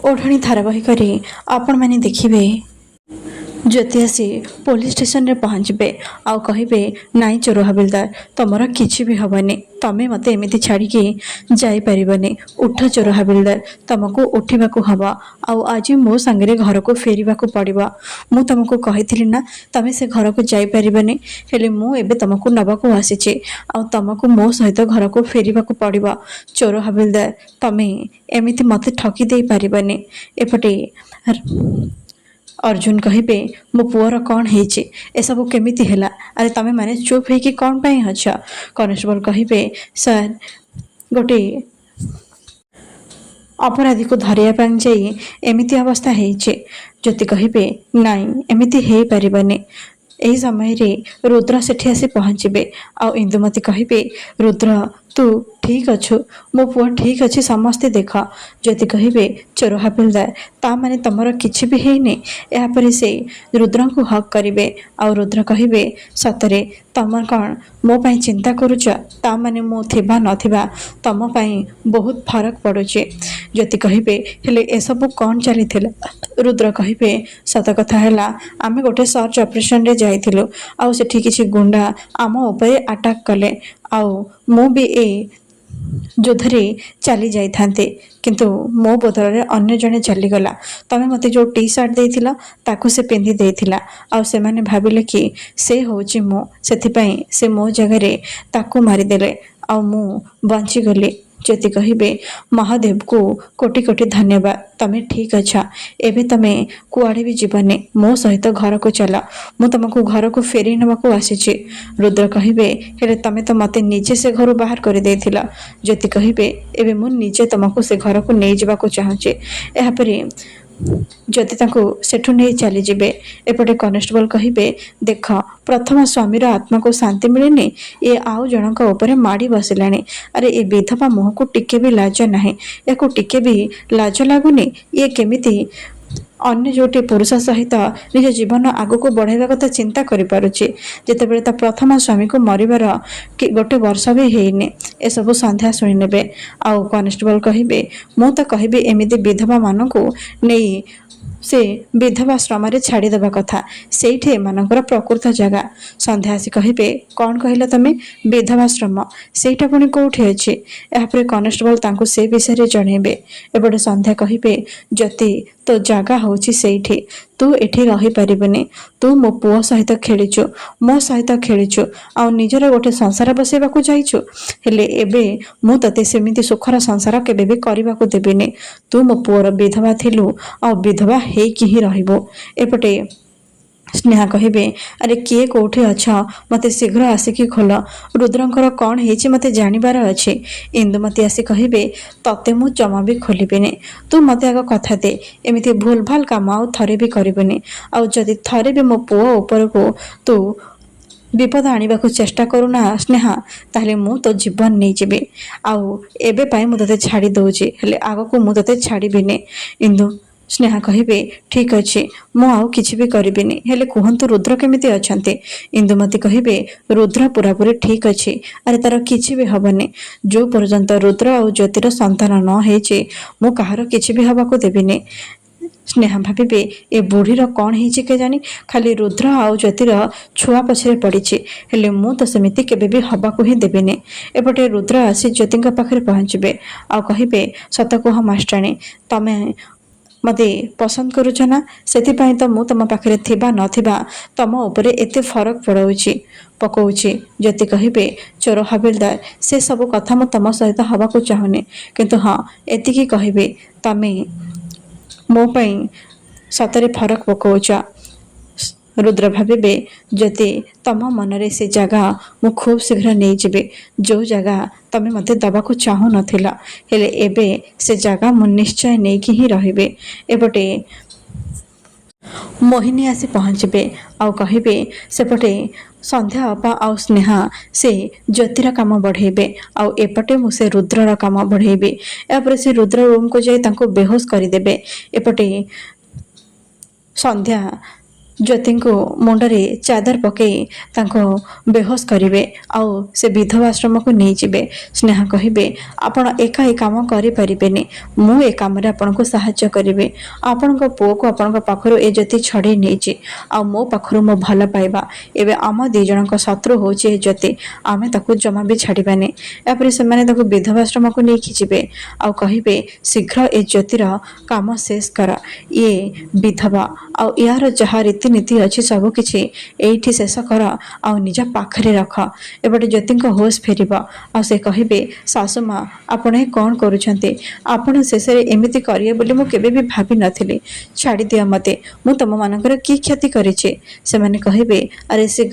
ओढ़णी धारावाहिक आपण मैंने देखिए ज्योति आसी पुलिस स्टेशन रे पहुँचे आउ कहे नाई चोर हबिलदार तुमर किसी भी हेनी तमें मत एमती छाड़ी जापरबनी उठ चोर हबिलदार तुमको उठा हम आज मो सांगे घर को फेर को पड़ो मु तुमको कही ना तुम से घर को जापरबनी हेले मुझे तुमको नवाक आसी तुमको मो सहित घर को फेर को पड़ो चोर हबिलदार तमें एमती मत ठकी दे पारबनी एपटे अर्जुन कहे मो पुअर कौन है सब केमिति हैला अरे तमें माने चुप है कि कौन पाई अच्छा कनेस्टेबल कहे सर गोटे अपराधी को धरिया जाई एमिति अवस्था है ज्योति कहे नाई एमिति है पारिबनी यही समय रे रुद्र सेठी आसी पहुँचे आ इंदुमती कहे रुद्र तू ठीक अच्छु मो पुआ ठीक अच्छे समस्ते देख ज्योति कहे चोर हबिलदार ता माने तुमर किछि भी हैनी यापर से रुद्र को हक करेंगे आ रुद्र कहे सतरे तुम कौन मो पाई चिंता करुच ता माने मो थिबा नथिबा तुम पाई बहुत फरक पड़ुचे ज्योति कहे हेले एसबू कौन चली रुद्र कहे सत कथा है आम गोटे सर्च ऑपरेशन रे जाइथिलु आ सेठी किछि गुंडा आम ऊपर अटैक कले आउ मु भी ए युद्धरे चली जाइथांते किंतु मो बदल अन्य जने चलीगला तमें मते जो टी शर्ट देथिला ताकू से पिंधि देथिला आ से माने भाबिले कि से होची मो सेथिपई से मो जगह रे ताकू मारी देले आ मु बंची गली ज्योति कहे महादेव को कोटि कोटि धन्यवाद तमें ठीक अच्छा एबे तमें कुआड़े भी जीवनी मो सहित घर को चला मु तुमको घर को फेरी नवाक आसी रुद्र कहे हेले तमें तो मते निजे से घर बाहर कर देथिला ज्योति कहे एबे मु निजे तुमको से घर को नहीं जावाक चाहूचे यापर ज्योति सेठू नहीं चली जिबे एपटे कनेस्टेबल कहे देख प्रथम स्वामीर आत्मा को शांति मिलेनी ये आउ जनक ऊपर माड़ी बसिलानी अरे ये विधवा मुह को टिके भी लाज ना या टिके भी लाज लगुनि ये केमिति अन्य जोटी पुरुष सहित निज जीवन आगु को बढ़ाइबा कथा चिंता करिपारुछि जेतेबेले ता प्रथम स्वामी को मरिबार कि गोटे वर्ष भी हेइने ए सब संध्या सुनि नेबे आ कनेस्टेबल कहिबे मु तो कहिबे एमिति विधवा मानकु नेई से विधवाश्रम छाड़ी देवा कथा सेठे एमानकर प्रकृत जगह संध्या आसी कहे कौन कहला तमें विधवाश्रम सेटा पुणी कौटी अच्छे यापर कनेस्टेबल तांको से विषय जनइबे एपटे संध्या कहे जति तो जगह होची सेठी तू एठी रही पारिबनी तू मो पुओ सहित खेलीचु मो सहित खेलीचु आ निजर गोटे संसार बसेबाकू जाइचु हेले एबे मु तते सेमिति सुखर संसार केबे भी करबाकू देबिनी तू मो पुओर विधवा थिलु आ विधवा हेकि ही रहिबो एपटे स्नेहा कहे अरे किए कौटे अच्छा मते शीघ्र आसिकी खोल रुद्रंकर कौन है मते जानिबार अच्छे इंदुमती आसी कहे तते मु जमा भी खोलिबिनी तू मते आग कथा दे एमिति भूल भाल काम आउ थरे भी करिबनी आ जदि थरे भी मो पुओ ऊपर को तू विपद आने को चेष्टा करूना स्नेहा ताहले मु तो जीवन नहीं जीवी आउ एबे पाई मु तते छाड़ी दउची हेले आग को मु तते छाड़ीबिनी इंदु स्नेहा कहे ठीक अच्छे मु आउ किछि भी करिबिनी हेले कहंतु रुद्र केमिति अछंते इंदुमती कहे रुद्र पूरापूरी ठीक अच्छे अरे तार किछि भी हबनी जो पर्यंत रुद्र और ज्योतिर संतान न हेचे मु कहार किछि भी हबाको देबिनी स्नेहा भावे ए बुढ़ीर कौन है के जानी खाली रुद्र आउ ज्योतिर छुआ पछरे पड़ी हेले मु तो सेमिति केबे भी हबाको ही देबिनी एपटे रुद्र आसी ज्योति पाखे पहुँचे आ कहे सत कह मास्टाणी तमे मते पसंद करुछ ना सेथिपाई तो मु तम पाखरे थिबा नथिबा तम ऊपर एते फरक पड़ौछि पकौछि ज्योति कहे चोर हबिलदार से सब कथा मु तम सहित हवा को चाहूनी किंतु हाँ एतिकी कहे तमे मो पई सतरे फरक पकौछ रुद्र भावे जदि तम मनरे से जगह मु खूब शीघ्र नहीं जीवे जो जगह तमें मत दबाक चाहू नथिला हेले एबे से जगह मु निश्चय नहीं कि ही रहिबे एपटे मोहिनी आसी पहुँचे आउ कहे सेपटे संध्या अपा आउ स्नेहा से ज्योतिर काम बढ़ेबे आउ एपटे मु से रुद्रर काम बढ़ेबे यापर से रुद्र रूम को जाई तांको बेहोश करदेबे एपटे संध्या ଜ୍ୟୋତିଙ୍କୁ ମୁଣ୍ଡରେ ଚାଦର ପକାଇ ତାଙ୍କୁ ବେହୋସ କରିବେ ଆଉ ସେ ବିଧବା ଆଶ୍ରମକୁ ନେଇଯିବେ। ସ୍ନେହା କହିବେ ଆପଣ ଏକା ଏ କାମ କରିପାରିବେନି, ମୁଁ ଏ କାମରେ ଆପଣଙ୍କୁ ସାହାଯ୍ୟ କରିବି। ଆପଣଙ୍କ ପୁଅକୁ ଆପଣଙ୍କ ପାଖରୁ ଏ ଜ୍ୟୋତି ଛଡ଼େଇ ନେଇଛି ଆଉ ମୋ ପାଖରୁ ମୋ ଭଲ ପାଇବା। ଏବେ ଆମ ଦୁଇ ଜଣଙ୍କ ଶତ୍ରୁ ହେଉଛି ଏ ଜ୍ୟୋତି, ଆମେ ତାକୁ ଜମା ବି ଛାଡ଼ିବାନି। ଏହାପରେ ସେମାନେ ତାକୁ ବିଧବା ଆଶ୍ରମକୁ ନେଇକି ଯିବେ ଆଉ କହିବେ ଶୀଘ୍ର ଏ ଜ୍ୟୋତିର କାମ ଶେଷ କର। ଇଏ ବିଧବା ଆଉ ଏହାର ଯାହା ରୀତିନୀତି ଅଛି ସବୁକିଛି ଏଇଠି ଶେଷ କର ଆଉ ନିଜ ପାଖରେ ରଖ। ଏପଟେ ଜ୍ୟୋତିଙ୍କ ହୋସ୍ ଫେରିବ ଆଉ ସେ କହିବେ ଶାଶୁ ମା ଆପଣ ଏ କ'ଣ କରୁଛନ୍ତି? ଆପଣ ଶେଷରେ ଏମିତି କରିବେ ବୋଲି ମୁଁ କେବେ ବି ଭାବିନଥିଲି। ଛାଡ଼ିଦିଅ ମୋତେ, ମୁଁ ତୁମମାନଙ୍କର କି କ୍ଷତି କରିଛି? ସେମାନେ କହିବେ ଆରେ ଶୀଘ୍ର